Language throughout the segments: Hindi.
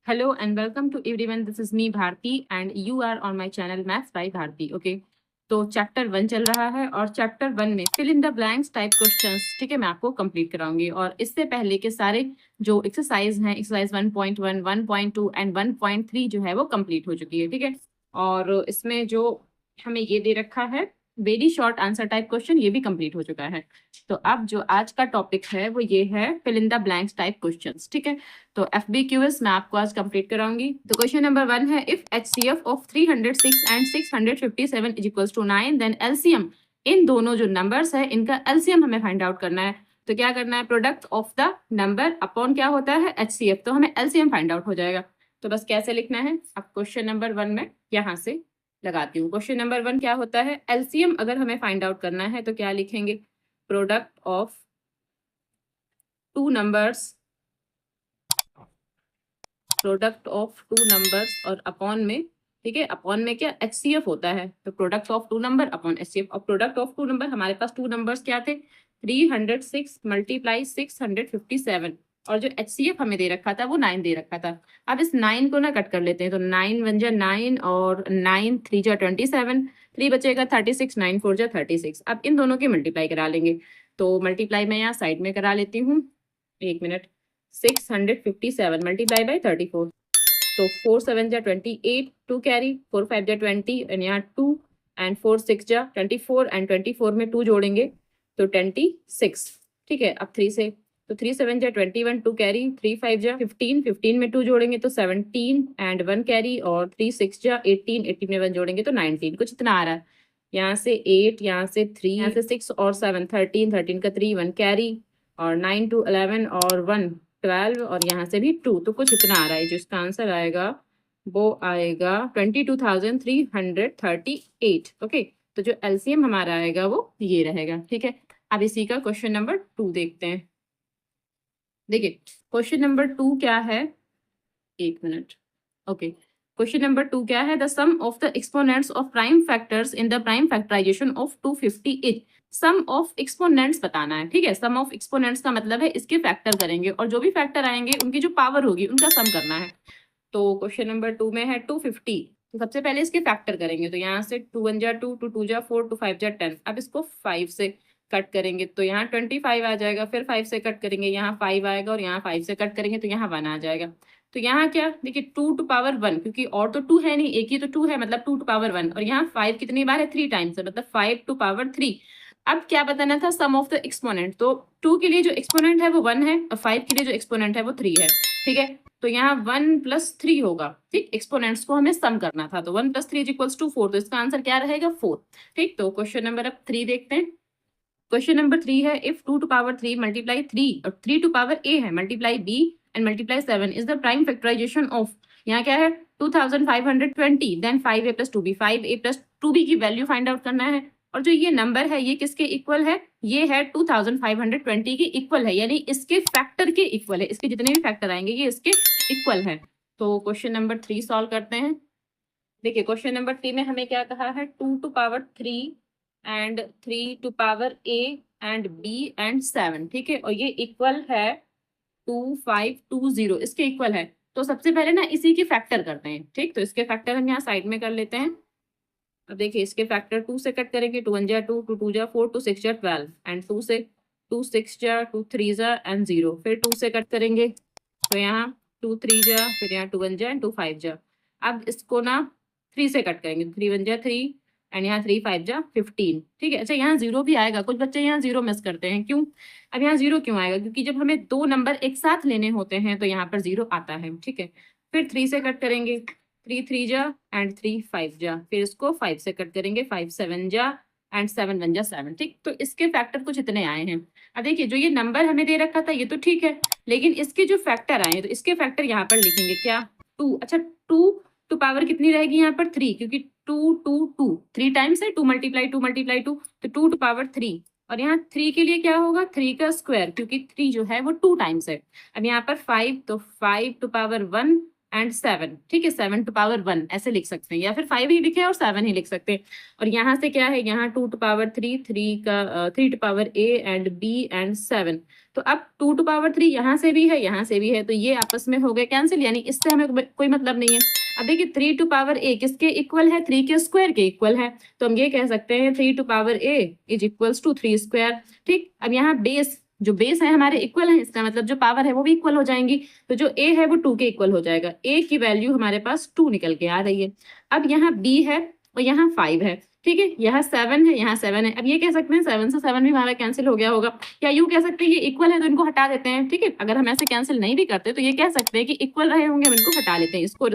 Hello and welcome to everyone. This is me Bharti and you are on my channel Maths by Bharti. Okay. तो चैप्टर 1 चल रहा है और चैप्टर 1 में fill in the blanks type questions, ठीक है, मैं आपको कंप्लीट कराऊंगी। और इससे पहले के सारे जो एक्सरसाइज हैं, एक्सरसाइज 1.1, 1.2 एंड 1.3 जो है वो कंप्लीट हो चुकी है, ठीक है। और इसमें जो हमें ये दे रखा है very short answer type question, ये भी कंप्लीट हो चुका है। तो अब जो आज का टॉपिक है वो ये है fill in the blanks type questions, ठीक है। तो FBQs मैं आपको आज कंप्लीट कराऊंगी। तो क्वेश्चन नंबर 1 है, if HCF of 306 and 657 is equals to 9 then LCM, इन दोनों जो नंबर्स है इनका LCM हमें फाइंड आउट करना है। तो क्या करना है, product of the number upon क्या होता है HCF, तो हमें LCM फाइंड आउट हो जाएगा। तो बस कैसे लिखना है, अब क्वेश्चन नंबर 1 में यहाँ से लगाती हूँ। क्वेश्चन नंबर 1 क्या होता है, LCM अगर हमें फाइंड आउट करना है तो क्या लिखेंगे, product of two numbers, product of two numbers और अपॉन में, ठीक है, अपॉन में क्या HCF होता है, तो product of two number upon HCF। और प्रोडक्ट ऑफ टू नंबर, हमारे पास टू नंबर्स क्या थे, 306 मल्टीप्लाई 657, और जो HCF हमें दे रखा था वो 9 दे रखा था। अब इस 9 को ना कट कर लेते हैं, तो 9 1 जा 9 और 9 3 जा 27, 3 बचेगा 36, 9 4 जा 36। अब इन दोनों की मल्टीप्लाई करा लेंगे, तो मल्टीप्लाई मैं यहाँ साइड में करा लेती हूँ, एक मिनट। 657 मल्टीप्लाई बाई 34, तो 4 7 जा 28, 2 कैरी, 4 5 जा 20 एंड यहाँ 2 एंड 4 6 जा 24 एंड 24 में 2 जोड़ेंगे तो 26, ठीक है। अब 3 से, तो 3 7 जा 21, 2 कैरी, 3 5 जा 15, 15 में 2 जोड़ेंगे तो 17 एंड 1 कैरी, और 3 6 जा 18, 18 में 1 जोड़ेंगे तो 19। कुछ इतना आ रहा है, यहाँ से 8, यहाँ से 3, यहाँ से 6 और 7 13, 13 का 3 1 कैरी, और 9 2 11 और 1 12, और यहाँ से भी 2, तो कुछ इतना आ रहा है। जो इसका आंसर आएगा वो आएगा 22,338। ओके, तो जो LCM हमारा आएगा वो ये रहेगा, ठीक है। अब इसी का क्वेश्चन नंबर 2 देखते हैं। देखिए क्वेश्चन नंबर 2 क्या है, एक मिनट। ओके, क्वेश्चन नंबर 2 क्या है, the sum of the exponents of prime factors in the prime factorization of 250 is, sum of exponents बताना है, ठीक है। सम ऑफ एक्सपोनेंट्स का मतलब है इसके फैक्टर करेंगे और जो भी फैक्टर आएंगे उनकी जो पावर होगी उनका सम करना है। तो क्वेश्चन नंबर 2 में है 250, तो सबसे पहले इसके फैक्टर करेंगे, तो यहाँ से 2 1 जा 2, 2 2 जा 4, 2 5 जा 10। अब इसको 5 से कट करेंगे तो यहाँ 25 आ जाएगा, फिर 5 से कट करेंगे यहाँ 5 आएगा, और यहाँ 5 से कट करेंगे तो यहाँ 1 आ जाएगा। तो यहाँ क्या, देखिए 2 टू पावर 1, क्योंकि और तो 2 है नहीं, एक ही तो 2 है, मतलब 2 टू पावर 1, और यहाँ 5 कितनी बार है, 3 टाइम्स है, मतलब 5 टू पावर 3। अब क्या बताना था, सम ऑफ द एक्सपोनेंट, तो 2 के लिए जो एक्सपोनेंट है वो 1 है और 5 के लिए जो एक्सपोनेंट है वो 3 है, ठीक है। तो यहाँ 1 + 3 होगा, ठीक, एक्सपोनेंट्स को हमें सम करना था, तो 1 + 3 = 4, तो इसका आंसर क्या रहेगा 4, ठीक। तो क्वेश्चन नंबर अब 3 देखते हैं। क्वेश्चन नंबर 3 है, इफ 2 टू पावर 3 मल्टीप्लाई 3 और 3 टू पावर a है multiply b and multiply 7 is the prime factorization of, यहाँ क्या है 2520, then 5a + 2b, 5a + 2b की वैल्यू फाइंड आउट करना है। और जो ये नंबर है ये किसके इक्वल है, ये है 2520 के इक्वल है, यानी इसके फैक्टर के इक्वल है, इसके जितने भी फैक्टर आएंगे ये इसके इक्वल है। तो क्वेश्चन नंबर 3 सॉल्व करते हैं। देखिए क्वेश्चन नंबर 3 में हमें क्या कहा है, 2 to power 3 and 3 to power a and b and 7, ठीक है, और ये इक्वल है 2520, इसके इक्वल है। तो सबसे पहले ना इसी के फैक्टर करते हैं, ठीक, तो इसके फैक्टर हम यहाँ साइड में कर लेते हैं। अब देखिए इसके फैक्टर 2 से कट करेंगे, 2 1 जा 2, 2 2 जा 4, 2 6 जा 12 एंड 2 से 2 6 जा 2 3 जा एंड 0, फिर 2 से कट करेंगे तो यहाँ 2 3 जा, फिर यहाँ 2 1 जा एंड 2 5 जा। अब इसको ना 3 से कट करेंगे, 3 1 जा 3 एंड यहाँ 3 5 जा 15, ठीक है। अच्छा यहाँ 0 भी आएगा, कुछ बच्चे यहाँ 0 मिस करते हैं, क्यों, अब यहाँ 0 क्यों आएगा, क्योंकि जब हमें 2 नंबर एक साथ लेने होते हैं तो यहाँ पर 0 आता है, ठीक है। फिर 3 से कट करेंगे, 3 3 जा एंड 3 5 जा, फिर इसको 5 से कट करेंगे, 5 7 जा एंड 7 1 जा 7, ठीक। तो इसके फैक्टर कुछ इतने आए हैं। अब देखिए जो ये नंबर हमें दे रखा था ये तो ठीक है, लेकिन इसके जो फैक्टर आए तो इसके फैक्टर यहाँ पर लिखेंगे क्या, 2। अच्छा 2 टू पावर कितनी रहेगी यहाँ पर 3, क्योंकि 2 2 2 3 टाइम्स है, 2 × 2 × 2, तो 2 टू पावर 3, और यहाँ 3 के लिए क्या होगा 3 का स्क्वायर, क्योंकि 3 जो है वो 2 टाइम्स है। अब यहाँ पर 5, तो 5 टू पावर 1 एंड 7, ठीक है, 7 टू पावर 1 ऐसे लिख सकते हैं, या फिर 5 ही लिखे और 7 ही लिख सकते हैं। और यहाँ से क्या है, यहाँ 2 to power 3, 3 to power a and b and 7। तो अब 2 टू पावर 3 यहाँ से भी है, यहाँ से भी है, तो ये आपस में हो गए कैंसिल, यानी इससे हमें कोई मतलब नहीं है। अब देखिए 3 टू पावर a किसके इक्वल है, 3 के स्क्वायर के इक्वल है, तो हम ये कह सकते हैं 3 to power a is equals to 3 square. ठीक, अब यहाँ बेस, जो बेस है हमारे इक्वल है, इसका मतलब जो पावर है वो भी इक्वल हो जाएंगी, तो जो a है वो 2 के इक्वल हो जाएगा। a की वैल्यू हमारे पास 2 निकल के आ रही है। अब यहाँ b है और यहाँ 5 है, ठीक है, यहाँ 7 है, यहाँ 7 है। अब ये कह सकते हैं 7 से 7 भी हमारा कैंसिल हो गया होगा, या यूं कह सकते हैं ये इक्वल है तो इनको हटा देते हैं। ठीक है, अगर हम ऐसे कैंसिल नहीं भी करते तो ये कह सकते हैं कि इक्वल रहे होंगे, हम इनको हटा लेते हैं, इसको और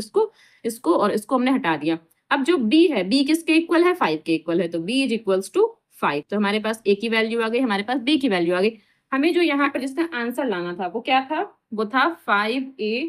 इसको और इसको हमने हटा दिया। अब जो b है, b किसके इक्वल है, 5 के इक्वल है, तो b इज इक्वल्स टू 5। तो हमारे पास a की वैल्यू आ गई, हमारे पास b की वैल्यू आ गई। हमें जो यहाँ पर जिसका आंसर लाना था वो क्या था, वो था 5a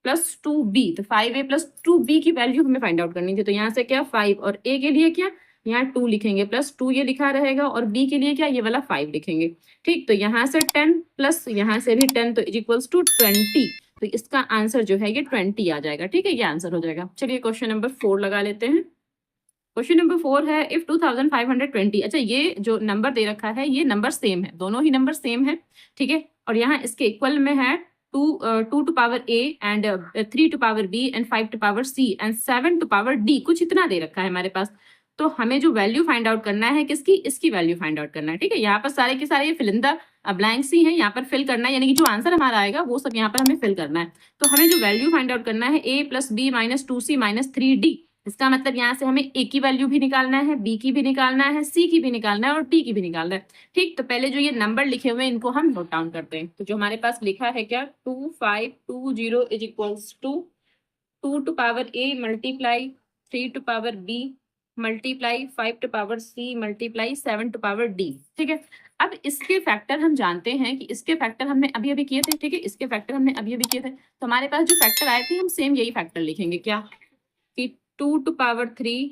प्लस 2b। तो 5a प्लस 2b की वैल्यू हमें फाइंड आउट करनी थी। तो यहाँ से क्या 5 और a के लिए क्या, यहाँ 2 लिखेंगे, प्लस 2 ये लिखा रहेगा, और b के लिए क्या, ये वाला 5 लिखेंगे। ठीक, तो यहाँ से 10 प्लस यहाँ से भी 10, तो इज इक्वल्स टू 20। तो इसका आंसर जो है ये 20 आ जाएगा। ठीक है, ये आंसर हो जाएगा। चलिए क्वेश्चन नंबर 4 लगा लेते हैं। क्वेश्चन नंबर 4 है इफ 2520। अच्छा, ये जो नंबर दे रखा है ये नंबर सेम है, दोनों ही नंबर सेम है, ठीक है, और यहाँ इसके इक्वल में है 2 to power a and 3 to power b and 5 to power c and 7 to power d, कुछ इतना दे रखा है हमारे पास। तो हमें जो वैल्यू फाइंड आउट करना है किसकी, इसकी वैल्यू फाइंड आउट करना है। ठीक है, यहाँ पर सारे के सारे ये फिल इन द ब्लैंक्स ही है, यहाँ पर फिल करना है, यानी कि जो आंसर हमारा आएगा वो सब यहाँ पर हमें फिल करना है। तो हमें जो वैल्यू फाइंड आउट करना है a plus b minus 2c minus 3d, इसका मतलब यहाँ से हमें a की वैल्यू भी निकालना है, b की भी निकालना है, c की भी निकालना है और d की भी निकालना है। ठीक, तो पहले जो ये नंबर लिखे हुए हैं इनको हम नोट डाउन करते हैं। तो जो हमारे पास लिखा है क्या, 2520 is equals to 2 to power a multiply 3 to power b multiply 5 to power c multiply 7 to power d। ठीक है, अब इसके फैक्टर हम जानते हैं कि इसके फैक्टर हमने अभी अभी किए थे। ठीक है, इसके फैक्टर हमने अभी अभी किए थे, तो हमारे पास जो फैक्टर आए थे हम सेम यही फैक्टर लिखेंगे, क्या कि 2 टू पावर 3,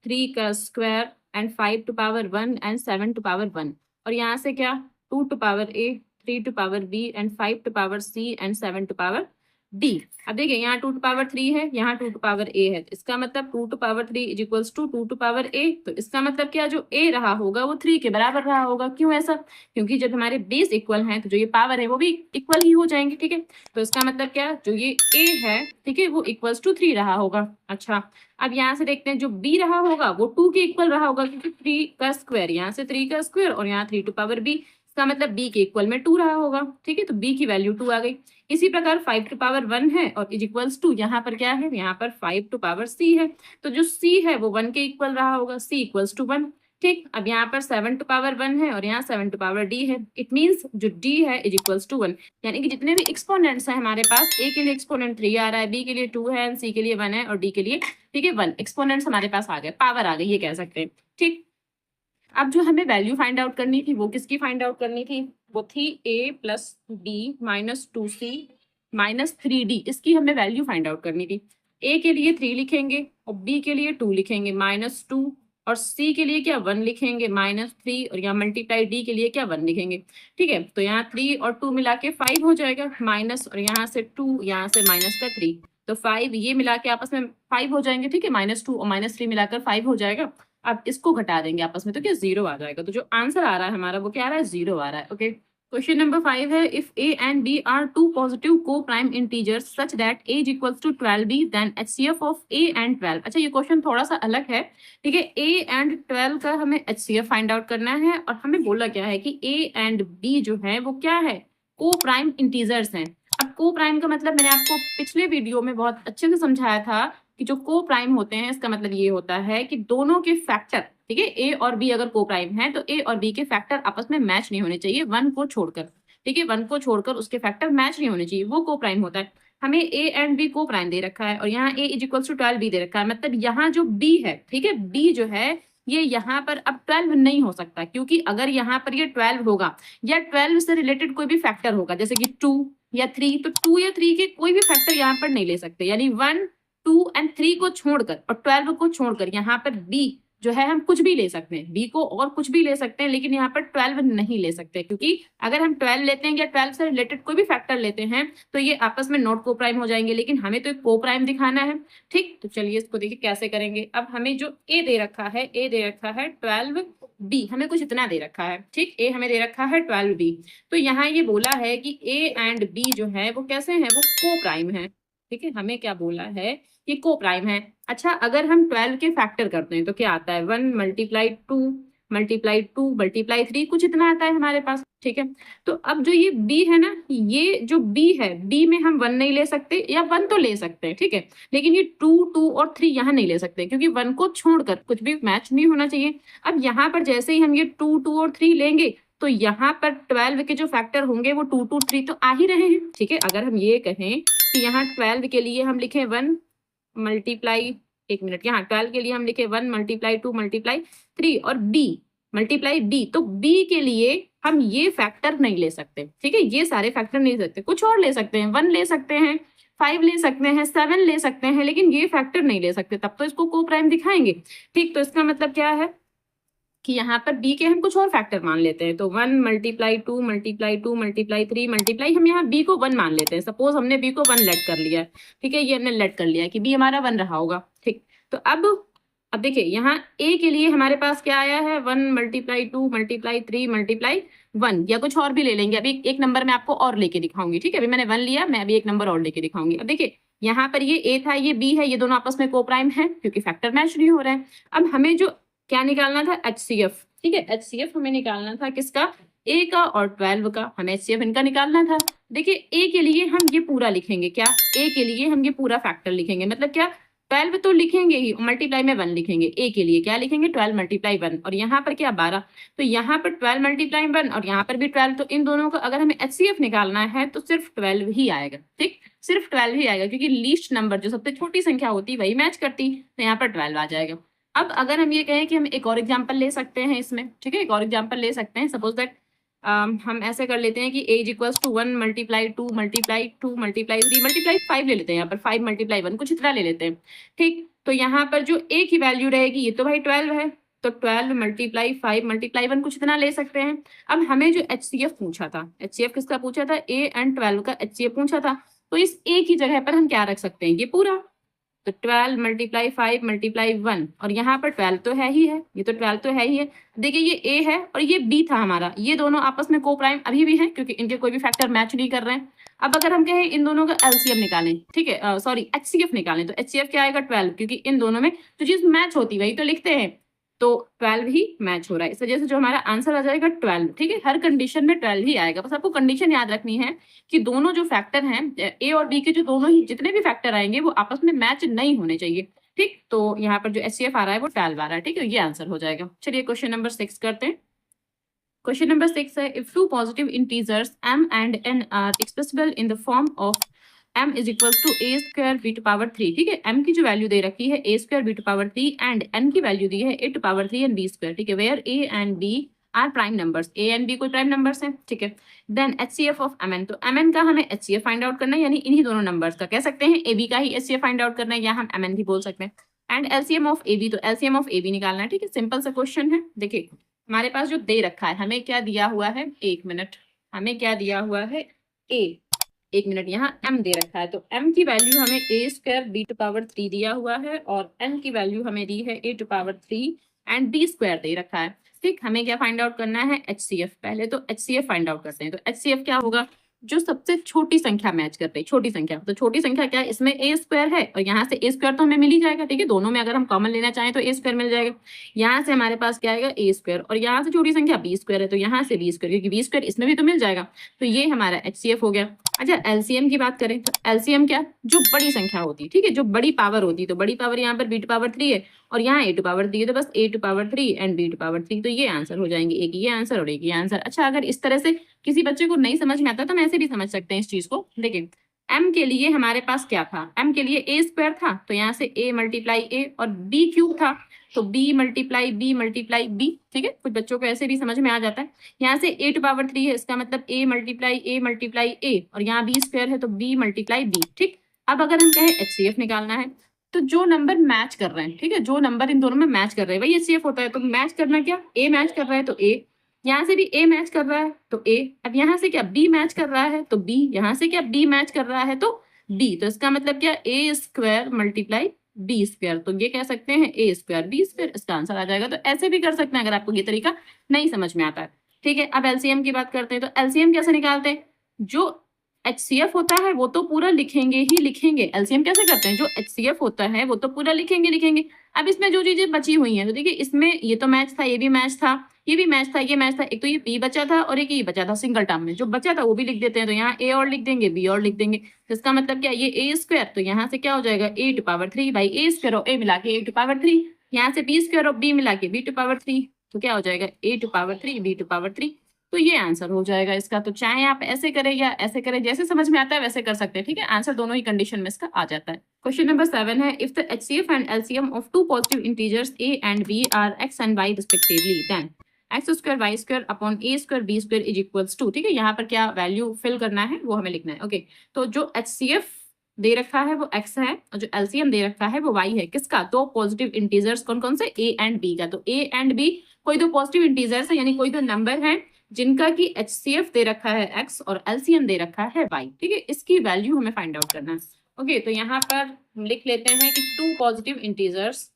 3 का square and 5 to power 1 and 7 to power 1, और यहाँ से क्या 2 to power a, 3 to power b and 5 to power c and 7 to power d। अब देखिए यहाँ 2 टू पावर 3 है, यहाँ 2 टू पावर a है, इसका मतलब 2 to power 3 is equals to 2 to power a। तो इसका मतलब क्या, जो a रहा होगा वो 3 के बराबर रहा होगा। क्यों ऐसा, क्योंकि जब हमारे बेस इक्वल हैं तो जो ये पावर है वो भी इक्वल ही हो जाएंगे। ठीक है, तो इसका मतलब क्या, जो ये a है, ठीक है, वो इक्वल्स टू 3 रहा होगा। अच्छा, अब यहाँ से देखते हैं जो b रहा होगा वो 2 के इक्वल रहा होगा, क्योंकि 3 का स्क्वायर, यहाँ से 3 का स्क्वायर और यहाँ 3 टू पावर b, इसका मतलब b के इक्वल में 2 रहा होगा। ठीक है, तो b की वैल्यू 2 आ गई। इसी प्रकार 5 टू पावर 1 है और इज इक्वल्स टू, यहाँ पर क्या है, यहाँ पर 5 टू पावर c है, तो जो c है वो 1 के इक्वल रहा होगा, c इक्वल्स टू 1। ठीक, अब यहाँ पर 7 टू पावर 1 है और यहाँ 7 टू पावर d है, इट मीन्स जो d है इज इक्वल्स टू 1। यानी कि जितने भी एक्सपोनेंट्स हैं हमारे पास, a के लिए एक्सपोनेंट 3 आ रहा है, b के लिए 2 है, c के लिए 1 है और d के लिए, ठीक है, 1 एक्सपोनेंट्स हमारे पास आ गए, पावर आ गई, ये कह सकते हैं। ठीक, अब जो हमें वैल्यू फाइंड आउट करनी थी वो किसकी फाइंड आउट करनी थी, वो थी a plus b minus 2c minus 3d, इसकी हमें वैल्यू फाइंड आउट करनी थी। a के लिए 3 लिखेंगे और b के लिए 2 लिखेंगे माइनस 2, और c के लिए क्या 1 लिखेंगे माइनस 3, और यहाँ मल्टीप्लाई d के लिए क्या 1 लिखेंगे। ठीक है, तो यहाँ 3 और 2 मिला के 5 हो जाएगा, माइनस और यहाँ से 2, यहाँ से माइनस का 3, तो 5 ये मिला के आपस में 5 हो जाएंगे। ठीक है, -2 और -3 मिलाकर 5 हो जाएगा। अब इसको घटा देंगे आपस में तो क्या 0 आ जाएगा। तो जो आंसर आ रहा है हमारा वो क्या आ रहा है, 0 आ रहा है। ओके, क्वेश्चन नंबर 5 है if a and b are two positive coprime integers such that a is equals to 12b then HCF of a and 12। अच्छा, ये क्वेश्चन थोड़ा सा अलग है। ठीक है, a एंड 12 का हमें HCF फाइंड आउट करना है, और हमें बोला क्या है कि a एंड b जो है वो क्या है, को प्राइम इंटीजर्स हैं। अब को प्राइम का मतलब मैंने आपको पिछले वीडियो में बहुत अच्छे से समझाया था कि जो को प्राइम होते हैं इसका मतलब ये होता है कि दोनों के फैक्टर, ठीक है, ए और बी अगर को प्राइम है तो ए और बी के फैक्टर आपस में मैच नहीं होने चाहिए, 1 को छोड़कर। ठीक है, 1 को छोड़कर उसके फैक्टर मैच नहीं होने चाहिए, वो को प्राइम होता है। हमें ए एंड बी को प्राइम दे रखा है और यहाँ ए इज इक्वल्स टू 12 बी दे रखा है, मतलब यहाँ जो बी है, ठीक है, बी जो है ये यहाँ पर अब 12 नहीं हो सकता, क्योंकि अगर यहाँ पर ये 12 होगा या 12 से रिलेटेड कोई भी फैक्टर होगा जैसे कि 2 या 3, तो 2 या 3 के कोई भी फैक्टर यहाँ पर नहीं ले सकते, यानी 1, 2 एंड 3 को छोड़कर और 12 को छोड़कर यहाँ पर बी जो है हम कुछ भी ले सकते हैं, बी को और कुछ भी ले सकते हैं, लेकिन यहाँ पर 12 नहीं ले सकते, क्योंकि अगर हम 12 लेते हैं या 12 से रिलेटेड कोई भी फैक्टर लेते हैं तो ये आपस में नॉट को प्राइम हो जाएंगे, लेकिन हमें तो एक को प्राइम दिखाना है। ठीक, तो चलिए इसको देखिए कैसे करेंगे। अब हमें जो ए दे रखा है, ए दे रखा है 12 बी, हमें कुछ इतना दे रखा है। ठीक, ए हमें दे रखा है 12 बी, तो यहाँ ये बोला है कि ए एंड बी जो है वो कैसे हैं, वो को प्राइम है। ठीक है, हमें क्या बोला है, ये को प्राइम है। अच्छा, अगर हम 12 के फैक्टर करते हैं तो क्या आता है, 1 मल्टीप्लाई 2 मल्टीप्लाई 2 मल्टीप्लाई 3, कुछ इतना आता है हमारे पास। ठीक है, तो अब जो ये b है ना, ये जो b है, b में हम 1 नहीं ले सकते, या 1 तो ले सकते हैं, ठीक है, लेकिन ये 2 2 और 3 यहाँ नहीं ले सकते, क्योंकि 1 को छोड़कर कुछ भी मैच नहीं होना चाहिए। अब यहाँ पर जैसे ही हम ये 2 2 और 3 लेंगे तो यहाँ पर 12 के जो फैक्टर होंगे वो 2 2 3 तो आ ही रहे हैं। ठीक है, अगर हम ये कहें कि यहाँ 12 के लिए हम लिखें 1 मल्टीप्लाई, एक मिनट, यहाँ 12 के लिए हम लिखे 1 मल्टीप्लाई 2 मल्टीप्लाई 3 और b मल्टीप्लाई b, तो b के लिए हम ये फैक्टर नहीं ले सकते। ठीक है, ये सारे फैक्टर नहीं ले सकते, कुछ और ले सकते हैं, 1 ले सकते हैं, 5 ले सकते हैं, 7 ले सकते हैं, लेकिन ये फैक्टर नहीं ले सकते, तब तो इसको को प्राइम दिखाएंगे। ठीक, तो इसका मतलब क्या है कि यहाँ पर b के हम कुछ और फैक्टर मान लेते हैं, तो 1 मल्टीप्लाई 2 मल्टीप्लाई 2 मल्टीप्लाई 3 मल्टीप्लाई, हम यहाँ b को 1 मान लेते हैं। सपोज हमने b को 1 लेट कर लिया है, ठीक है, ये हमने लेट कर लिया है कि b हमारा 1 रहा होगा। ठीक, तो अब देखिए यहाँ a के लिए हमारे पास क्या आया है, 1 मल्टीप्लाई 2 मल्टीप्लाई 3 मल्टीप्लाई 1, या कुछ और भी ले लेंगे। अभी एक नंबर मैं आपको और लेके दिखाऊंगी। ठीक है, अभी मैंने 1 लिया, मैं अभी एक नंबर और लेके दिखाऊंगी। अब देखिए यहाँ पर ये a था, ये b है, ये दोनों आपस में को प्राइम है क्योंकि फैक्टर मैच नहीं हो रहे हैं। अब हमें जो क्या निकालना था, HCF। ठीक है, HCF हमें निकालना था किसका, A का और 12 का, हमें HCF इनका निकालना था। देखिए A के लिए हम ये पूरा लिखेंगे, क्या, A के लिए हम ये पूरा फैक्टर लिखेंगे, मतलब क्या, 12 तो लिखेंगे ही, मल्टीप्लाई में 1 लिखेंगे। A के लिए क्या लिखेंगे, 12 मल्टीप्लाई 1, और यहाँ पर क्या 12, तो यहाँ पर 12 मल्टीप्लाई 1 और यहाँ पर भी 12, तो इन दोनों का अगर हमें HCF निकालना है तो सिर्फ 12 ही आएगा। ठीक, सिर्फ 12 ही आएगा, क्योंकि लीस्ट नंबर जो सबसे छोटी संख्या होती है वही मैच करती, तो यहाँ पर 12 आ जाएगा। अब अगर हम ये कहें कि हम एक और एग्जांपल ले सकते हैं इसमें, ठीक है, एक और एग्जांपल ले सकते हैं। सपोज दैट हम ऐसे कर लेते हैं कि a equals to 1 multiply 2 multiply 2 multiply 3 multiply 5 ले लेते हैं, यहाँ पर 5 मल्टीप्लाई 1, कुछ इतना ले लेते हैं। ठीक, तो यहाँ पर जो a की वैल्यू रहेगी, ये तो भाई 12 है, तो 12 मल्टीप्लाई 5 मल्टीप्लाई 1, कुछ इतना ले सकते हैं। अब हमें जो HCF पूछा था, HCF किसका पूछा था, a एंड 12 का HCF पूछा था, तो इस a की जगह पर हम क्या रख सकते हैं, ये पूरा, तो 12 मल्टीप्लाई 5 मल्टीप्लाई 1, और यहाँ पर 12 तो है ही है, ये तो 12 तो है ही है। देखिए ये a है और ये b था हमारा, ये दोनों आपस में को प्राइम अभी भी हैं क्योंकि इनके कोई भी फैक्टर मैच नहीं कर रहे हैं। अब अगर हम कहें इन दोनों का LCM निकालें, ठीक है, सॉरी HCF निकालें, तो HCF क्या आएगा, 12, क्योंकि इन दोनों में जो चीज मैच होती वही तो लिखते हैं, तो 12 ही मैच हो रहा है, इस वजह से जो हमारा आंसर आ जाएगा 12। ठीक है, हर कंडीशन में 12 ही आएगा, बस आपको कंडीशन याद रखनी है कि दोनों जो फैक्टर हैं a और b के, जो दोनों ही जितने भी फैक्टर आएंगे वो आपस में मैच नहीं होने चाहिए। ठीक, तो यहाँ पर जो HCF आ रहा है वो 12 आ रहा है। ठीक है, ये आंसर हो जाएगा। चलिए क्वेश्चन नंबर 6 करते हैं। क्वेश्चन नंबर 6 है, if two positive integers m and n are expressible in the form of m is equals to a square b to power 3। ठीक है, m की जो वैल्यू दे रखी है a square b to power 3 and n की वैल्यू दी है a to power 3 and b square. ठीक है, where a and b are prime numbers, a and b कोई प्राइम नंबर्स हैं। ठीक है, देन HCF ऑफ mn, तो mn का हमें HCF फाइंड आउट करना है, यानी इन्हीं दोनों नंबर्स का, कह सकते हैं ab का ही HCF फाइंड आउट करना है, या हम mn भी बोल सकते हैं। एंड LCM ऑफ ab, तो LCM ऑफ ab निकालना है। ठीक है, सिंपल सा क्वेश्चन है। देखिए हमारे पास जो दे रखा है, हमें क्या दिया हुआ है, एक मिनट, हमें क्या दिया हुआ है, a, एक मिनट, यहाँ m दे रखा है, तो m की वैल्यू हमें a square b to power 3 दिया हुआ है, और n की वैल्यू हमें दी है a to power 3 and b square दे रखा है। ठीक, हमें क्या फाइंड आउट करना है, HCF। पहले तो HCF फाइंड आउट करते हैं, तो HCF क्या होगा, जो सबसे छोटी संख्या मैच कर रही है, छोटी संख्या, तो छोटी संख्या क्या है, इसमें a स्क्वायर है और यहाँ से a स्क्वायर तो हमें मिल ही जाएगा। ठीक है, दोनों में अगर हम कॉमन लेना चाहें तो a स्क्वायर मिल जाएगा, यहाँ से हमारे पास क्या आएगा, a स्क्वायर, और यहाँ से छोटी संख्या b स्क्वायर है, तो यहाँ से b स्क्वायर, क्योंकि b स्क्वायर इसमें भी तो मिल जाएगा, तो ये हमारा HCF हो गया। अच्छा, LCM की बात करें तो LCM क्या, जो बड़ी संख्या होती है, ठीक है, जो बड़ी पावर होती है, तो बड़ी पावर यहाँ पर b टू पावर 3 है और यहाँ a टू पावर 3 है, तो बस a to power 3 and b to power 3, तो ये आंसर हो जाएंगे, एक ये आंसर और एक ये आंसर। अच्छा, अगर इस तरह से किसी बच्चे को नहीं समझ में आता तो हम ऐसे भी समझ सकते हैं इस चीज को। देखिए m के लिए हमारे पास क्या था, m के लिए a स्क्वायर था, तो यहाँ से a मल्टीप्लाई a, और b क्यूब था तो b multiply b multiply b। ठीक है, कुछ बच्चों को ऐसे भी समझ में आ जाता है। यहाँ से a टू पावर 3 है, इसका मतलब a मल्टीप्लाई a, और यहाँ b स्क्वायर है तो b मल्टीप्लाई b। ठीक, अब अगर हम कहें HCF निकालना है, तो जो नंबर मैच कर रहे हैं, ठीक है, जो नंबर इन दोनों में मैच कर रहे हैं वही एचसीएफ होता है। तो मैच करना क्या, ए मैच कर रहा है तो ए, यहाँ से भी ए मैच कर रहा है तो ए, अब यहाँ से क्या बी मैच कर रहा है तो बी, यहाँ से क्या बी मैच कर रहा है तो बी, तो इसका मतलब क्या ए स्क्वायर मल्टीप्लाई बी स्क्वायर, तो ये कह सकते हैं ए स्क्वायर बी स्क्वायर, इसका आंसर आ जाएगा। तो ऐसे भी कर सकते हैं अगर आपको ये तरीका नहीं समझ में आता है, ठीक है। अब एलसीएम की बात करते हैं, तो एलसीएम कैसे निकालते हैं, जो एचसीएफ होता है वो तो पूरा लिखेंगे ही लिखेंगे। एलसीएम कैसे करते हैं, जो एचसीएफ होता है वो तो पूरा लिखेंगे। अब इसमें जो चीजें बची हुई हैं, तो देखिए इसमें ये तो मैच था, ये भी मैच था, ये भी मैच था, ये मैच था, एक तो ये बी बचा था और एक ये बचा था सिंगल टर्म में, जो बचा था वो भी लिख देते हैं। तो यहाँ ए और लिख देंगे, बी और लिख देंगे, तो इसका मतलब क्या, ये ए स्क्वायर, तो यहाँ से क्या हो जाएगा a to power 3 by a square और ए मिला के ए टू पावर 3, यहाँ से बी स्क्वायर और बी मिला के बी टू पावर 3, तो क्या हो जाएगा a to power 3 b to power 3, तो ये आंसर हो जाएगा इसका। तो चाहे आप ऐसे करें या ऐसे करें, जैसे समझ में आता है वैसे कर सकते हैं, ठीक है। आंसर दोनों ही कंडीशन में इसका आ जाता है। क्वेश्चन नंबर 7 है, if the HCF and LCM of two positive integers a and b are x and y respectively, then x square y square upon a square b square is equals to, ठीक है। यहाँ पर क्या वैल्यू फिल करना है वो हमें लिखना है, ओके। तो जो एचसीएफ दे रखा है वो x है और जो एलसीएम दे रखा है वो y है, किसका, दो पॉजिटिव इंटीजर्स कौन कौन से, a एंड b का। तो a एंड b कोई दो पॉजिटिव इंटीजर्स है, यानी कोई दो नंबर है जिनका की एचसीएफ दे रखा है x और एलसीएम दे रखा है y, ठीक है। इसकी वैल्यू हमें फाइंड आउट करना है, ओके। तो यहाँ पर हम लिख लेते हैं कि two positive integers,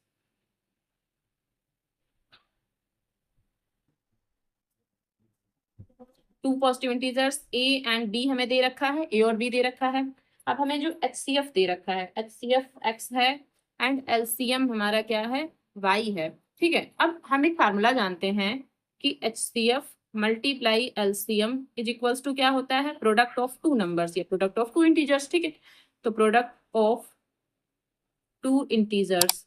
two positive integers a and b हमें दे रखा है, a और b दे रखा है। अब हमें जो एचसीएफ दे रखा है, एचसीएफ x है एंड एलसीएम हमारा क्या है, y है, ठीक है। अब हम एक फार्मूला जानते हैं कि HCF multiply LCM is equals to क्या होता है, प्रोडक्ट ऑफ टू नंबर्स या प्रोडक्ट ऑफ टू इंटीजर्स, ठीक है। तो product of two integers,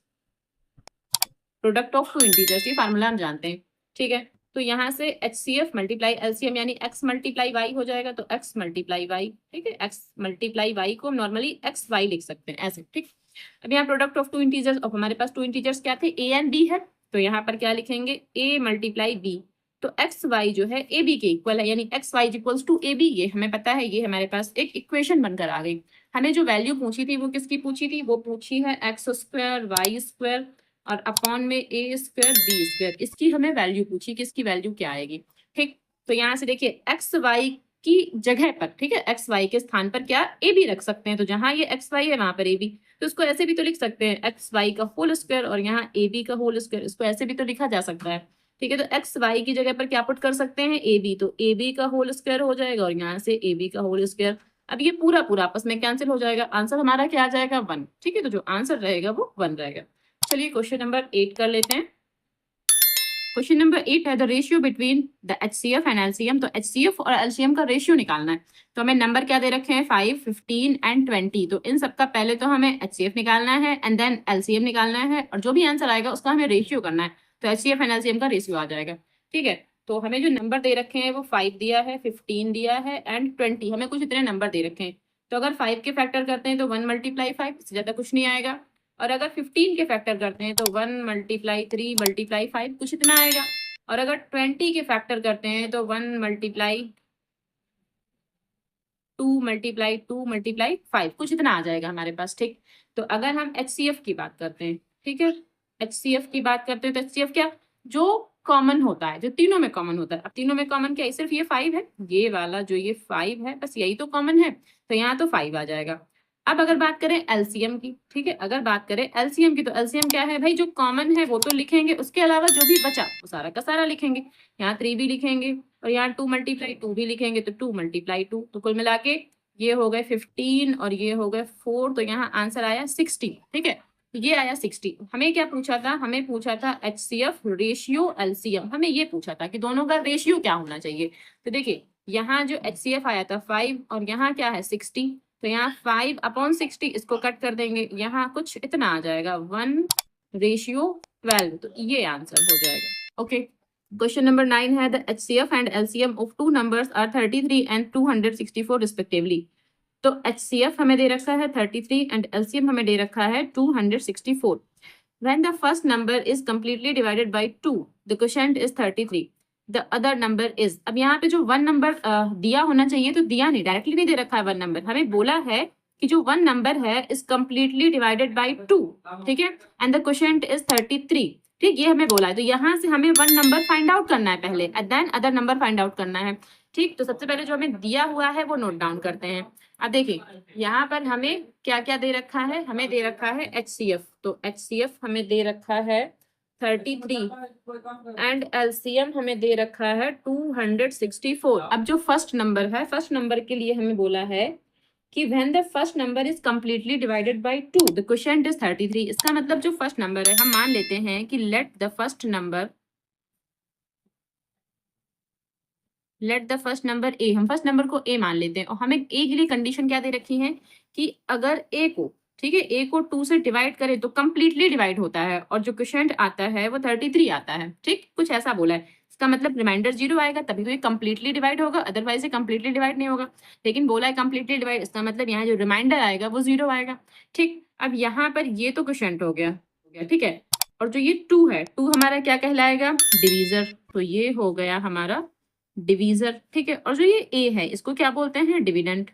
product of two integers, ये फार्मूला हम जानते हैं, ठीक है। तो यहाँ से एचसीएफ मल्टीप्लाई एलसीएम यानी x मल्टीप्लाई y हो जाएगा, तो x मल्टीप्लाई y, ठीक है। x मल्टीप्लाई y को नॉर्मली एक्स वाई लिख सकते हैं ऐसे, ठीक। अब यहाँ प्रोडक्ट ऑफ टू इंटीजर्स, और हमारे पास टू इंटीजर्स क्या थे, a एंड b है, तो यहाँ पर क्या लिखेंगे a मल्टीप्लाई b, तो एक्स वाई जो है ए बी के इक्वल है, यानी x y equals to a b, ये हमें पता है, ये हमारे पास एक इक्वेशन बनकर आ गई। हमें जो वैल्यू पूछी थी वो किसकी पूछी थी, वो पूछी है एक्स स्क्वायर वाई स्क्वायर और अपॉन में ए स्क्वायर बी स्क्वायर, इसकी हमें वैल्यू पूछी कि इसकी वैल्यू क्या आएगी, ठीक। तो यहाँ से देखिए एक्स वाई की जगह पर, ठीक है, एक्स वाई के स्थान पर क्या ए बी रख सकते हैं, तो जहां ये एक्स वाई है वहां पर ए बी, तो इसको ऐसे भी तो लिख सकते हैं एक्स वाई का होल स्क्वायर और यहाँ ए बी का होल स्क्वायर, इसको ऐसे भी तो लिखा जा सकता है, ठीक है। तो एक्स वाई की जगह पर क्या पुट कर सकते हैं, ए बी, तो ए बी का होल स्क्वायर हो जाएगा और यहाँ से ए बी का होल स्क्वायर, अब ये पूरा पूरा आपस में कैंसिल हो जाएगा, आंसर हमारा क्या आ जाएगा 1, ठीक है। तो जो आंसर रहेगा वो 1 रहेगा। चलिए क्वेश्चन नंबर 8 कर लेते हैं। क्वेश्चन नंबर 8 है the ratio between the HCF and LCM, तो एचसीएफ और एलसीएम का रेशियो निकालना है। तो हमें नंबर क्या दे रखे हैं 5, 15 एंड 20, तो इन सबका पहले तो हमें एचसीएफ निकालना है एंड देन एलसीएम निकालना है, और जो भी आंसर आएगा उसका हमें रेशियो करना है, तो एचसीएफ एंड एलसीएम का रेशियो आ जाएगा, ठीक है। तो हमें जो नंबर दे रखे हैं वो 5 दिया है, 15 दिया है एंड 20, हमें कुछ इतने नंबर दे रखे हैं। तो अगर 5 के फैक्टर करते हैं तो 1 मल्टीप्लाई 5, इससे ज़्यादा कुछ नहीं आएगा, और अगर 15 के फैक्टर करते हैं तो 1 मल्टीप्लाई 3 मल्टीप्लाई 5, कुछ इतना आएगा, और अगर 20 के फैक्टर करते हैं तो 1 मल्टीप्लाई 2 मल्टीप्लाई 2 मल्टीप्लाई 5, कुछ इतना आ जाएगा हमारे पास, ठीक। तो अगर हम एचसीएफ की बात करते हैं, ठीक है, एचसीएफ की बात करते हैं तो एचसीएफ क्या, जो कॉमन होता है, जो तीनों में कॉमन होता है। अब तीनों में कॉमन क्या है, सिर्फ ये 5 है, ये वाला जो ये 5 है, बस यही तो कॉमन है, तो यहाँ तो 5 आ जाएगा। अब अगर बात करें एलसीएम की, ठीक है, अगर बात करें एलसीएम की, तो एलसीएम क्या है भाई, जो कॉमन है वो तो लिखेंगे, उसके अलावा जो भी बचा वो सारा का सारा लिखेंगे। यहाँ 3 भी लिखेंगे और यहाँ 2 मल्टीप्लाई 2 भी लिखेंगे, तो 2 मल्टीप्लाई 2, तो कुल मिला के ये हो गए 15 और ये हो गए 4, तो यहाँ आंसर आया 60, ठीक है। ये आया 60। हमें क्या पूछा था, हमें पूछा था एचसीएफ रेशियो एलसीएम, हमें ये पूछा था कि दोनों का रेशियो क्या होना चाहिए। तो देखिए यहाँ जो एचसीएफ आया था 5 और यहाँ क्या है 60, तो यहाँ 5 अपॉन 60, इसको कट कर देंगे, यहाँ कुछ इतना आ जाएगा 1:12, तो ये आंसर हो जाएगा, ओके। क्वेश्चन नंबर 9 है the HCF and LCM of two numbers are 33 and 264 respectively. तो एचसीएफ हमें दे रखा है 33 एंड एलसीएम हमें दे रखा है 264। When the first number is completely divided by 2, the quotient is 33. The other number is, अब यहाँ पे जो 1 नंबर दिया होना चाहिए, तो दिया नहीं, डायरेक्टली नहीं दे रखा है 1 नंबर, हमें बोला है कि जो वन नंबर है इज कंप्लीटली डिवाइडेड बाय 2, ठीक है, एंड द क्वोशिएंट इज 33, ठीक, ये हमें बोला है। तो यहाँ से हमें वन नंबर फाइंड आउट करना है पहले, and then other number find out करना है, ठीक। तो सबसे पहले जो हमें दिया हुआ है वो नोट डाउन करते हैं। अब देखिए यहाँ पर हमें क्या क्या दे रखा है, हमें दे रखा है HCF, तो HCF हमें दे रखा है 33 एंड LCM हमें दे रखा है 264। अब जो फर्स्ट नंबर है, फर्स्ट नंबर के लिए हमें बोला है कि when the first number is completely divided by 2 the quotient is 33। इसका मतलब जो फर्स्ट नंबर है, हम मान लेते हैं कि let the first number A, हम फर्स्ट नंबर को A मान लेते हैं, और हमें A के लिए कंडीशन क्या दे रखी है कि अगर A को, ठीक है, A को 2 से डिवाइड करें तो कंप्लीटली डिवाइड होता है, और जो क्वोशिएंट आता है वो 33 आता है, ठीक, कुछ ऐसा बोला है। इसका मतलब रिमाइंडर 0 आएगा तभी तो ये कंप्लीटली डिवाइड होगा, अदरवाइज ये कंप्लीटली डिवाइड नहीं होगा। लेकिन बोला है कंप्लीटली डिवाइड, इसका मतलब यहाँ जो रिमाइंडर आएगा वो 0 आएगा, ठीक। अब यहाँ पर ये तो क्वोशिएंट हो गया, ठीक है, और जो ये 2 है, 2 हमारा क्या कहलाएगा, डिवीजर, तो ये हो गया हमारा डिवीजर, ठीक है। और जो ये ए है इसको क्या बोलते हैं, डिविडेंड,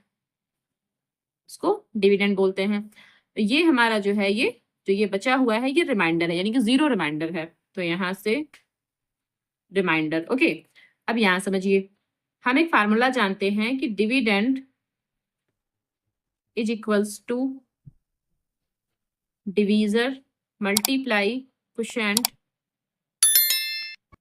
इसको डिविडेंड बोलते हैं। ये हमारा जो है, ये जो ये बचा हुआ है ये रिमाइंडर है, यानी कि 0 रिमाइंडर है, तो यहाँ से रिमाइंडर, ओके। अब यहाँ समझिए, हम एक फार्मूला जानते हैं कि dividend is equals to divisor multiply quotient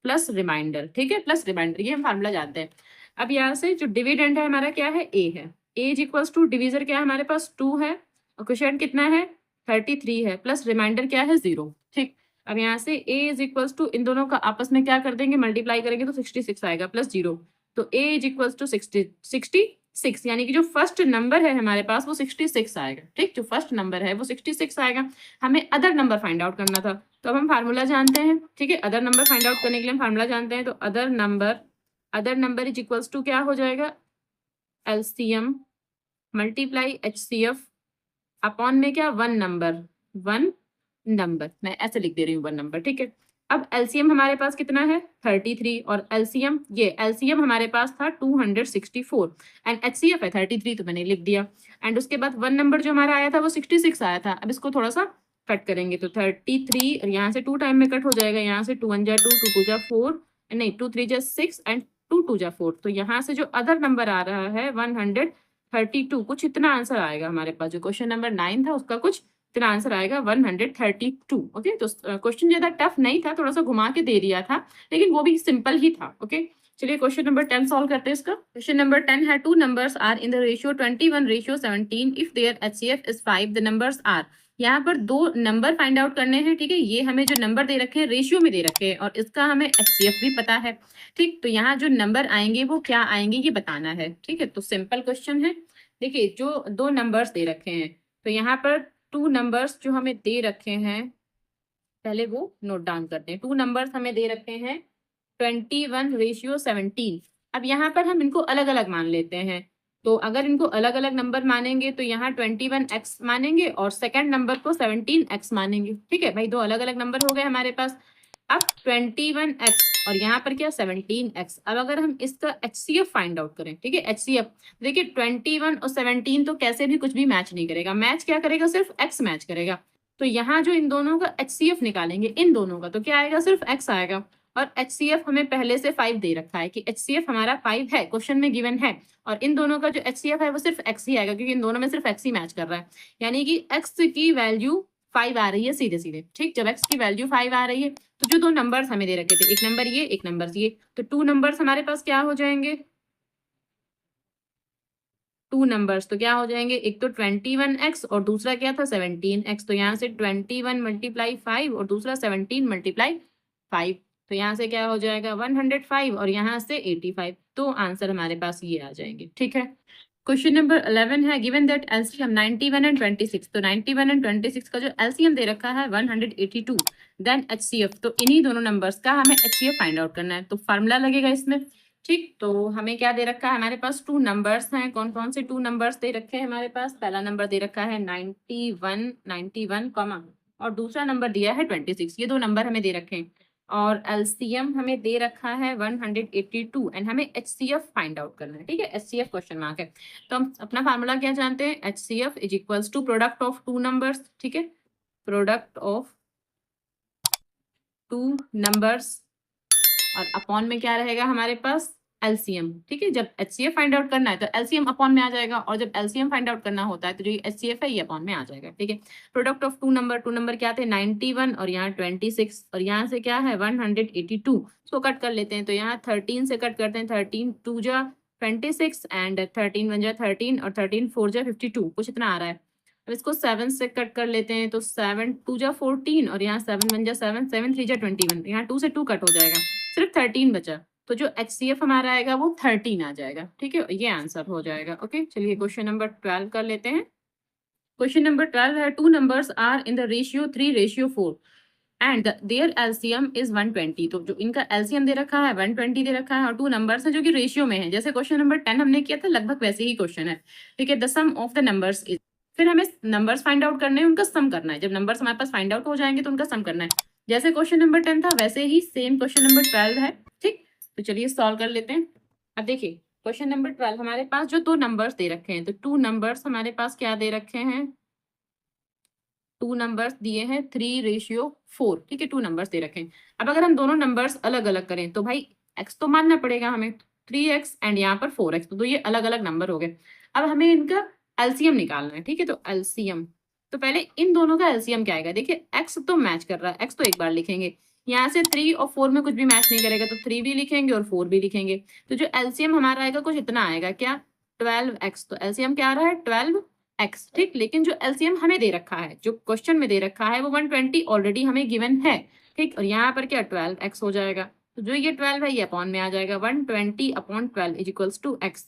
plus remainder, ठीक है, प्लस रिमाइंडर, ये हम फार्मूला जानते हैं। अब यहाँ से जो डिविडेंड है हमारा क्या है, ए है, ए इज इक्वल्स टू डिवीजर क्या है हमारे पास 2 है, और क्वोशिएंट कितना है 33 है, प्लस रिमाइंडर क्या है 0, ठीक। अब यहाँ से ए इज इक्वल्स टू, इन दोनों का आपस में क्या कर देंगे, मल्टीप्लाई करेंगे तो 66 आएगा प्लस 0, तो ए इज इक्वल्स टू 66, यानी कि जो फर्स्ट नंबर है हमारे पास वो 66 आएगा, ठीक, जो फर्स्ट नंबर है वो 66 आएगा। हमें अदर नंबर फाइंड आउट करना था, तो अब हम फार्मूला जानते हैं, ठीक है, अदर नंबर फाइंड आउट करने के लिए हम फार्मूला जानते हैं, तो other number is equals to क्या हो जाएगा, LCM मल्टीप्लाई HCF अपॉन में क्या, वन नंबर, मैं ऐसे लिख दे रही हूँ वन नंबर, ठीक है। अब LCM हमारे पास कितना है 33, और LCM हमारे पास था 264 एंड HCF है 33, तो मैंने लिख दिया। एंड उसके बाद वन नंबर जो हमारा आया था वो 66 आया था। अब इसको थोड़ा सा कट करेंगे तो 33, और यहाँ से 2 टाइम में कट हो जाएगा, यहाँ से 2 1 जा 2, 2 2 जा 4, नहीं 2 3 जा 6 एंड 2 2 जा 4, तो यहाँ से जो अदर नंबर आ रहा है 132, कुछ इतना आंसर आएगा हमारे पास। जो क्वेश्चन नंबर 9 था उसका कुछ इतना आंसर आएगा 132, ओके। तो क्वेश्चन ज्यादा टफ नहीं था, थोड़ा सा घुमा के दे दिया था, लेकिन वो भी सिंपल ही था, ओके। चलिए क्वेश्चन नंबर 10 सॉल्व करते हैं इसका। क्वेश्चन नंबर 10 है, 2 numbers are in the ratio 21:17 if their HCF is 5, the numbers are. यहाँ पर 2 नंबर फाइंड आउट करने हैं, ठीक है। ये हमें जो नंबर दे रखे हैं रेशियो में दे रखे हैं, और इसका हमें HCF भी पता है, ठीक। तो यहाँ जो नंबर आएंगे वो क्या आएंगे ये बताना है, ठीक है। तो सिंपल क्वेश्चन है। देखिए जो 2 नंबर्स दे रखे हैं, तो यहाँ पर 2 नंबर्स जो हमें दे रखे हैं, पहले वो नोट डाउन करते हैं। 2 नंबर्स हमें दे रखे हैं 21:17। अब यहाँ पर हम इनको अलग अलग मान लेते हैं, तो अगर इनको अलग अलग नंबर मानेंगे तो यहाँ 21x मानेंगे और सेकंड नंबर को 17x मानेंगे, ठीक है भाई, 2 अलग अलग नंबर हो गए हमारे पास। अब 21x और यहाँ पर क्या 17x। अब अगर हम इसका HCF फाइंड आउट करें, ठीक है, HCF देखिए 21 और 17 तो कैसे भी कुछ भी मैच नहीं करेगा, मैच क्या करेगा, सिर्फ x मैच करेगा। तो यहाँ जो इन दोनों का HCF निकालेंगे, इन दोनों का, तो क्या आएगा, सिर्फ x आएगा। और HCF हमें पहले से 5 दे रखा है कि HCF हमारा 5 है, क्वेश्चन में गिवन है, और इन दोनों का जो HCF है वो सिर्फ x ही आएगा, क्योंकि इन दोनों में सिर्फ x ही मैच कर रहा है, यानी कि x की वैल्यू 5 आ रही है सीधे सीधे, ठीक। जब x की वैल्यू 5 आ रही है तो जो 2 नंबर्स हमें दे रखे थे, एक नंबर ये एक नंबर ये, तो 2 नंबर्स हमारे पास क्या हो जाएंगे, 2 नंबर्स तो क्या हो जाएंगे, एक तो 21x और दूसरा क्या था 17x। तो यहाँ से 21 मल्टीप्लाई 5 और दूसरा 17 मल्टीप्लाई 5, तो यहाँ से क्या हो जाएगा 105 और यहाँ से 85। तो आंसर हमारे पास ये आ जाएंगे, ठीक है। क्वेश्चन नंबर 11 है, गिवन दैट LCM 91 एंड 26, तो 91 एंड 26 का जो LCM दे रखा है 182, देन HCF, तो इन्हीं दोनों नंबर्स का हमें HCF फाइंड आउट करना है। तो फार्मूला लगेगा इसमें, ठीक। तो हमें क्या दे रखा है, हमारे पास 2 नंबर्स हैं। कौन कौन से 2 नंबर्स दे रखे हैं हमारे पास, पहला नंबर दे रखा है 91 कॉमा, और दूसरा नंबर दिया है 26, ये 2 नंबर हमें दे रखे हैं। और एलसीएम हमें दे रखा है 182 एंड हमें एचसीएफ फाइंड आउट करना है, ठीक है। एचसीएफ क्वेश्चन मार्क है, तो हम अपना फार्मूला क्या जानते हैं, HCF is equals to product of two numbers, ठीक है, प्रोडक्ट ऑफ टू नंबर्स और अपॉन में क्या रहेगा हमारे पास एलसीएम, ठीक है। जब एचसीएफ फाइंड आउट करना है तो एलसीएम अपॉन में आ जाएगा, और जब एलसीएम फाइंड आउट करना होता है तो जो एचसीएफ है ये अपॉन में आ जाएगा, ठीक है। प्रोडक्ट ऑफ टू नंबर क्या थे 91 और यहाँ 26 और यहाँ से क्या है 182, इसको कट कर लेते हैं, तो यहाँ 13 से कट करते हैं, 13 2 जा 26 एंड 13 1 जा 13 और 13 4 जा 52, कुछ इतना आ रहा है। अब इसको 7 से कट कर लेते हैं, तो 7 2 जा 14 और यहाँ 7 1 जा 7 7 3 जा 21, यहाँ 2 से 2 कट हो जाएगा, सिर्फ 13 बचा, तो जो एचसीएफ हमारा आएगा वो 13 आ जाएगा, ठीक है, ये आंसर हो जाएगा। ओके, चलिए क्वेश्चन नंबर 12 कर लेते हैं। क्वेश्चन नंबर 12 है, two numbers are in the ratio 3:4 and their LCM is 120, तो जो इनका एलसीएम दे रखा है 120 दे रखा है और टू नंबर्स है जो कि रेशियो में है, जैसे क्वेश्चन नंबर 10 हमने किया था लगभग वैसे ही क्वेश्चन है, ठीक है। The sum of the numbers is, फिर हमें नंबर्स फाइंड आउट करने हैं, उनका सम करना है, जब नंबर्स हमारे पास फाइंड आउट हो जाएंगे तो उनका सम करना है, जैसे क्वेश्चन नंबर 10 था वैसे ही सेम क्वेश्चन नंबर 12 है, ठीक। तो चलिए सॉल्व कर लेते हैं। अब देखिए क्वेश्चन नंबर 12 हमारे पास जो दो नंबर्स दे रखे हैं, तो टू नंबर्स हमारे पास क्या दे रखे हैं, टू नंबर्स दिए हैं 3:4, ठीक है, टू नंबर्स दे रखे हैं। अब अगर हम दोनों नंबर्स अलग अलग करें तो भाई x तो मानना पड़ेगा हमें, 3x एंड यहाँ पर 4x, तो ये अलग अलग नंबर हो गए। अब हमें इनका एलसीएम निकालना है, ठीक है, तो एलसीएम, तो पहले इन दोनों का एलसीएम क्या आएगा, देखिए x तो मैच कर रहा है, x तो एक बार लिखेंगे, यहाँ से 3 और 4 में कुछ भी मैच नहीं करेगा, तो 3 भी लिखेंगे और 4 भी लिखेंगे, तो जो एलसीएम हमारा आएगा कुछ इतना आएगा, क्या 12x, तो एलसीएम क्या आ रहा है 12x, ठीक। लेकिन जो एलसीएम हमें दे रखा है, जो क्वेश्चन में दे रखा है वो 120 ऑलरेडी हमें गिवन है, ठीक, और यहाँ पर क्या 12x हो जाएगा, तो जो ये 12 है ये अपॉन में आ जाएगा, 120 upon 12 is equals to x,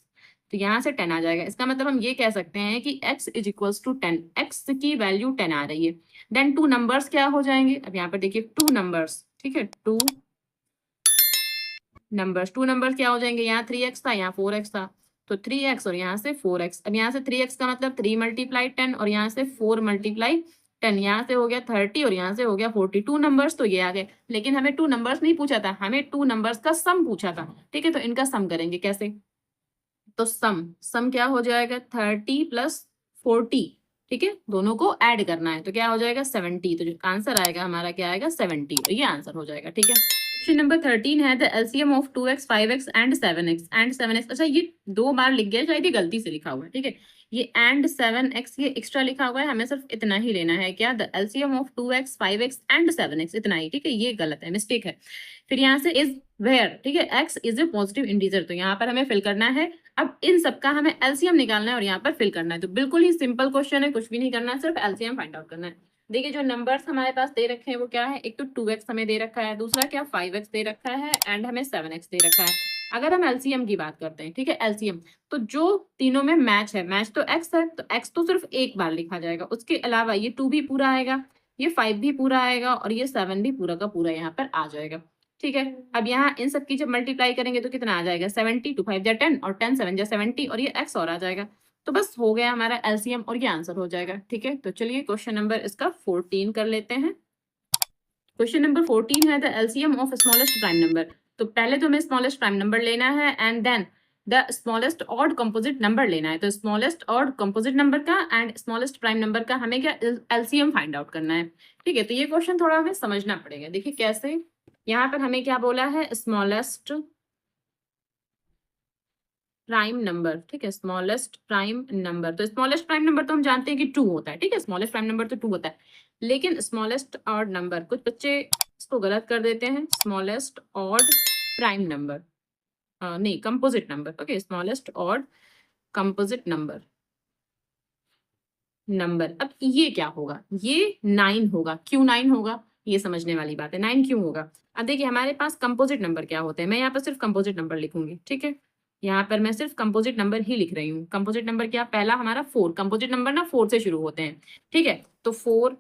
तो यहाँ से 10 आ जाएगा। इसका मतलब हम ये कह सकते हैं कि x is equals to 10, x की वैल्यू 10 आ रही है। देन टू नंबर्स क्या हो जाएंगे, अब यहाँ पर देखिए टू नंबर्स, ठीक है, टू नंबर्स क्या हो जाएंगे, यहाँ 3x था यहाँ 4x था, तो 3x और यहाँ से 4x, अब यहाँ से 3x का मतलब 3 मल्टीप्लाई 10 और यहाँ से 4 मल्टीप्लाई 10, यहाँ से हो गया 30 और यहाँ से हो गया 40, टू नंबर्स तो ये आ गए, लेकिन हमें टू नंबर्स नहीं पूछा था, हमें टू नंबर्स का सम पूछा था, ठीक है, तो इनका सम करेंगे कैसे, तो सम क्या हो जाएगा 30 प्लस 40, ठीक है, दोनों को ऐड करना है, तो क्या हो जाएगा 70, तो जो आंसर आएगा हमारा क्या आएगा 70, ये आंसर हो जाएगा, ठीक है। क्वेश्चन नंबर 13 है, the LCM of 2x 5x and 7x, अच्छा ये 2 बार लिख गया, शायद ये गलती से लिखा हुआ है, ठीक है, ये एंड 7x ये एक्स्ट्रा लिखा हुआ है, हमें सिर्फ इतना ही लेना है, क्या the LCM of 2x 5x and 7x, इतना ही, ठीक है, ये गलत है, मिस्टेक है। फिर यहाँ से इज वेयर, ठीक है, x is a positive integer, तो यहाँ पर हमें फिल करना है, अब इन सबका हमें एलसीएम निकालना है और यहाँ पर फिल करना है, तो बिल्कुल ही सिंपल क्वेश्चन है, कुछ भी नहीं करना है, सिर्फ एलसीएम फाइंड आउट करना है। देखिए जो नंबर्स हमारे पास दे रखे हैं वो क्या है, एक तो 2x हमें दे रखा है, दूसरा क्या 5x दे रखा है एंड हमें 7x दे रखा है। अगर हम एलसीएम की बात करते हैं, ठीक है, एलसीएम, तो जो तीनों में मैच है, मैच तो x है, तो x तो सिर्फ एक बार लिखा जाएगा, उसके अलावा ये 2 भी पूरा आएगा, ये 5 भी पूरा आएगा और ये 7 भी पूरा का पूरा यहाँ पर आ जाएगा, ठीक है। अब यहाँ इन सब की जब मल्टीप्लाई करेंगे तो कितना आ जाएगा 70, 2 5 जा 10 और 10 7 जा 70 और ये x और आ जाएगा, तो बस हो गया हमारा एलसीएम और ये आंसर हो जाएगा, ठीक है। तो चलिए क्वेश्चन नंबर इसका 14 कर लेते हैं। क्वेश्चन नंबर 14 है, the LCM of smallest prime number, तो पहले तो हमें स्मॉलेस्ट प्राइम नंबर लेना है and then the smallest odd composite number लेना है, तो स्मॉलेस्ट ऑड कंपोजिट नंबर का एंड स्मॉलेस्ट प्राइम नंबर का हमें क्या एलसीएम फाइंड आउट करना है, ठीक है। तो ये क्वेश्चन थोड़ा हमें समझना पड़ेगा, देखिए कैसे, यहाँ पर हमें क्या बोला है स्मॉलेस्ट प्राइम नंबर, ठीक है, स्मॉलेस्ट प्राइम नंबर, तो स्मॉलेस्ट प्राइम नंबर तो हम जानते हैं कि 2 होता है, ठीक है, स्मॉलेस्ट प्राइम नंबर तो 2 होता है, लेकिन स्मॉलेस्ट ऑड नंबर, कुछ बच्चे इसको गलत कर देते हैं, स्मॉलेस्ट ऑड प्राइम नंबर, नहीं composite number, okay, smallest odd composite number, अब ये क्या होगा, ये 9 होगा, क्यों 9 होगा ये समझने वाली बात है, 9 क्यों होगा। अब देखिए हमारे पास कंपोजिट नंबर क्या होते हैं, मैं यहाँ पर सिर्फ कंपोजिट नंबर लिखूंगी, ठीक है, यहाँ पर मैं सिर्फ कंपोजिट नंबर ही लिख रही हूँ। कंपोजिट नंबर क्या, पहला हमारा 4, कंपोजिट नंबर ना 4 से शुरू होते हैं, ठीक है, तो 4,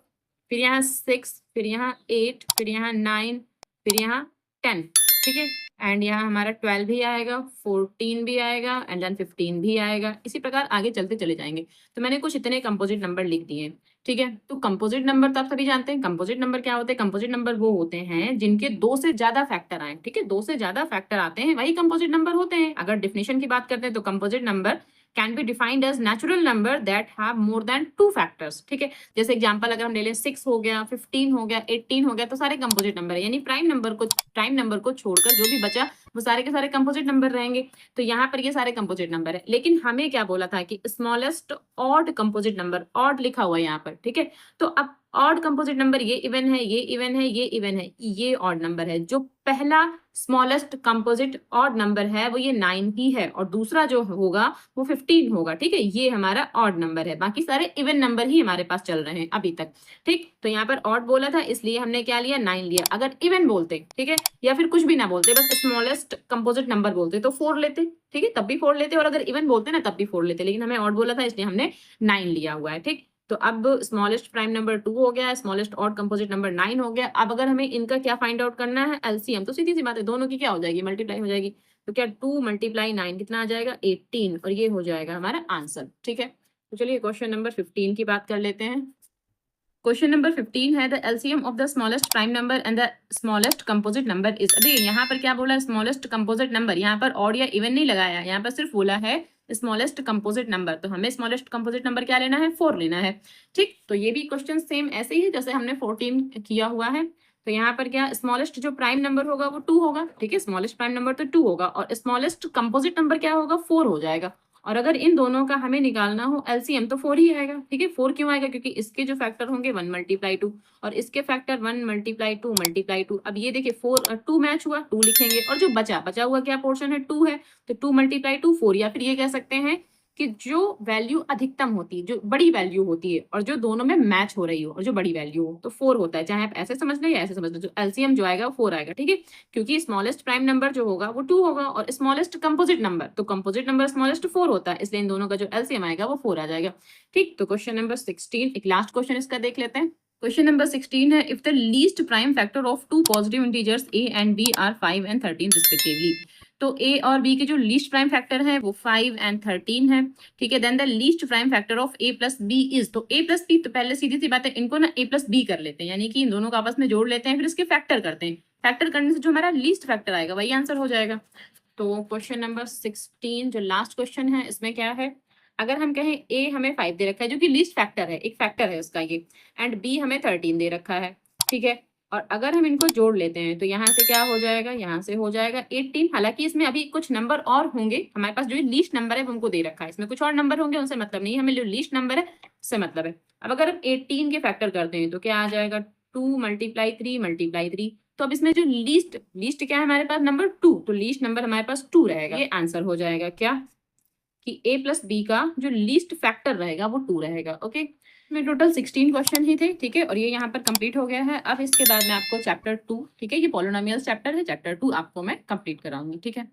फिर यहाँ 6, फिर यहाँ 8, फिर यहाँ 9, फिर यहाँ 10, ठीक है, एंड यहाँ हमारा 12 भी आएगा, 14 भी आएगा एंड देन 15 भी आएगा, इसी प्रकार आगे चलते चले जाएंगे। तो मैंने कुछ इतने कंपोजिट नंबर लिख दिए, ठीक है। तो कंपोजिट नंबर तो आप सभी जानते हैं, कंपोजिट नंबर क्या होते हैं? कंपोजिट नंबर वो होते हैं जिनके 2 से ज्यादा फैक्टर आए, ठीक है, 2 से ज्यादा फैक्टर आते हैं, वही कंपोजिट नंबर होते हैं। अगर डिफिनेशन की बात करते हैं तो composite number can be defined as natural number that have more than 2 factors, ठीक है। जैसे एग्जांपल अगर हम ले लें 6 हो गया, 15 हो गया, 18 हो गया, तो सारे कंपोजिट नंबर है, यानी प्राइम नंबर को छोड़कर जो भी बचा वो सारे के सारे कंपोजिट नंबर रहेंगे। तो यहाँ पर ये सारे कंपोजिट नंबर है, लेकिन हमें क्या बोला था कि smallest odd composite number, odd लिखा हुआ है यहाँ पर, ठीक है। तो अब ऑड कंपोजिट नंबर ये इवन है, ये इवन है, ये इवन है, ये ऑड नंबर है। जो पहला स्मॉलेस्ट कंपोजिट ऑड नंबर है वो ये 9 ही है, और दूसरा जो होगा वो 15 होगा, ठीक है। ये हमारा ऑड नंबर है, बाकी सारे इवन नंबर ही हमारे पास चल रहे हैं अभी तक, ठीक। तो यहाँ पर ऑड बोला था इसलिए हमने क्या लिया, 9 लिया। अगर इवन बोलते, ठीक है, या फिर कुछ भी ना बोलते, बस स्मॉलेस्ट कंपोजिट नंबर बोलते तो 4 लेते, ठीक है, तब भी 4 लेते, और अगर इवन बोलते ना तब भी 4 लेते, लेकिन हमें ऑड बोला था इसलिए हमने 9 लिया हुआ है, ठीक। तो अब स्मॉलेस्ट प्राइम नंबर 2 हो गया, स्मॉलेस्ट ऑड कंपोजिट नंबर 9 हो गया। अब अगर हमें इनका क्या फाइंड आउट करना है, एलसीएम, तो सीधी सी बात है, दोनों की क्या हो जाएगी, मल्टीप्लाई हो जाएगी। तो क्या 2 मल्टीप्लाई 9 कितना आ जाएगा, 18, और ये हो जाएगा हमारा आंसर, ठीक है। तो चलिए क्वेश्चन नंबर 15 की बात कर लेते हैं। क्वेश्चन नंबर 15 है the LCM of the smallest prime number and the smallest composite number is. देखिए यहाँ पर क्या बोला है, स्मॉलेस्ट कंपोजिट नंबर, यहाँ पर ऑड या इवन नहीं लगाया, यहाँ पर सिर्फ बोला है स्मॉलेस्ट कंपोजिट नंबर। तो हमें स्मॉलेस्ट कंपोजिट नंबर क्या लेना है, 4 लेना है, ठीक। तो ये भी क्वेश्चन सेम ऐसे ही जैसे हमने 14 किया हुआ है। तो यहाँ पर क्या, स्मॉलेस्ट जो प्राइम नंबर होगा वो 2 होगा, ठीक है, स्मॉलेस्ट प्राइम नंबर तो 2 होगा, और स्मॉलेस्ट कंपोजिट नंबर क्या होगा, 4 हो जाएगा। और अगर इन दोनों का हमें निकालना हो एलसीएम तो 4 ही आएगा, ठीक है। 4 क्यों आएगा, क्योंकि इसके जो फैक्टर होंगे 1 मल्टीप्लाई 2, और इसके फैक्टर 1 मल्टीप्लाई 2 मल्टीप्लाई 2। अब ये देखिए 4 2 मैच हुआ, 2 लिखेंगे, और जो बचा हुआ क्या पोर्शन है, 2 है, तो 2 मल्टीप्लाई 2 4। या फिर ये कह सकते हैं कि जो वैल्यू अधिकतम होती है, जो बड़ी वैल्यू होती है, और जो दोनों में मैच हो रही हो, और जो बड़ी वैल्यू हो, तो 4 होता है। चाहे आप ऐसे समझ लें या ऐसे समझ लें, जो एलसीएम जो आएगा वो 4 आएगा, ठीक है। क्योंकि स्मॉलेस्ट प्राइम नंबर जो होगा वो 2 होगा, और स्मॉलेस्ट कंपोजिट नंबर, तो कंपोजिट नंबर स्मॉलेस्ट 4 होता है, इसलिए इन दोनों का जो एलसीएम आएगा वो 4 आ जाएगा, ठीक। तो क्वेश्चन नंबर 16, एक लास्ट क्वेश्चन इसका देख लेते हैं। क्वेश्चन नंबर 16 है, if the least prime factor of two positive integers a and b are 5 and 13 respectively. तो a और b के जो लीस्ट प्राइम फैक्टर है वो 5 एंड 13 है, ठीक है। Then the least prime factor of a plus b is, तो a प्लस b, तो पहले सीधी सी बात है, इनको ना a प्लस b कर लेते हैं, यानी कि इन दोनों को आपस में जोड़ लेते हैं, फिर इसके फैक्टर करते हैं। फैक्टर करने से जो हमारा लीस्ट फैक्टर आएगा वही आंसर हो जाएगा। तो क्वेश्चन नंबर 16 जो लास्ट क्वेश्चन है इसमें क्या है, अगर हम कहें a हमें 5 दे रखा है जो कि लीस्ट फैक्टर है, एक फैक्टर है उसका ये, एंड b हमें 13 दे रखा है, ठीक है। और अगर हम इनको जोड़ लेते हैं तो यहाँ से क्या हो जाएगा, यहाँ से हो जाएगा 18। हालांकि इसमें अभी कुछ नंबर और होंगे, हमारे पास जो लीस्ट नंबर है वो उनको दे रखा है, इसमें कुछ और नंबर होंगे उनसे मतलब नहीं, हमें जो लीस्ट नंबर है उससे मतलब है। अब अगर हम 18 के फैक्टर करते हैं तो क्या आ जाएगा, 2 मल्टीप्लाई 3 मल्टीप्लाई 3। तो अब इसमें जो लीस्ट क्या है हमारे पास, नंबर 2, तो लीस्ट नंबर हमारे पास 2 रहेगा। ये आंसर हो जाएगा क्या, कि a प्लस बी का जो लीस्ट फैक्टर रहेगा वो 2 रहेगा, ओके। में टोटल 16 क्वेश्चन ही थे, ठीक है, और ये यहाँ पर कंप्लीट हो गया है। अब इसके बाद में आपको चैप्टर 2, ठीक है, ये पॉलिनोमियल्स चैप्टर है, चैप्टर 2 आपको मैं कंप्लीट कराऊंगी, ठीक है।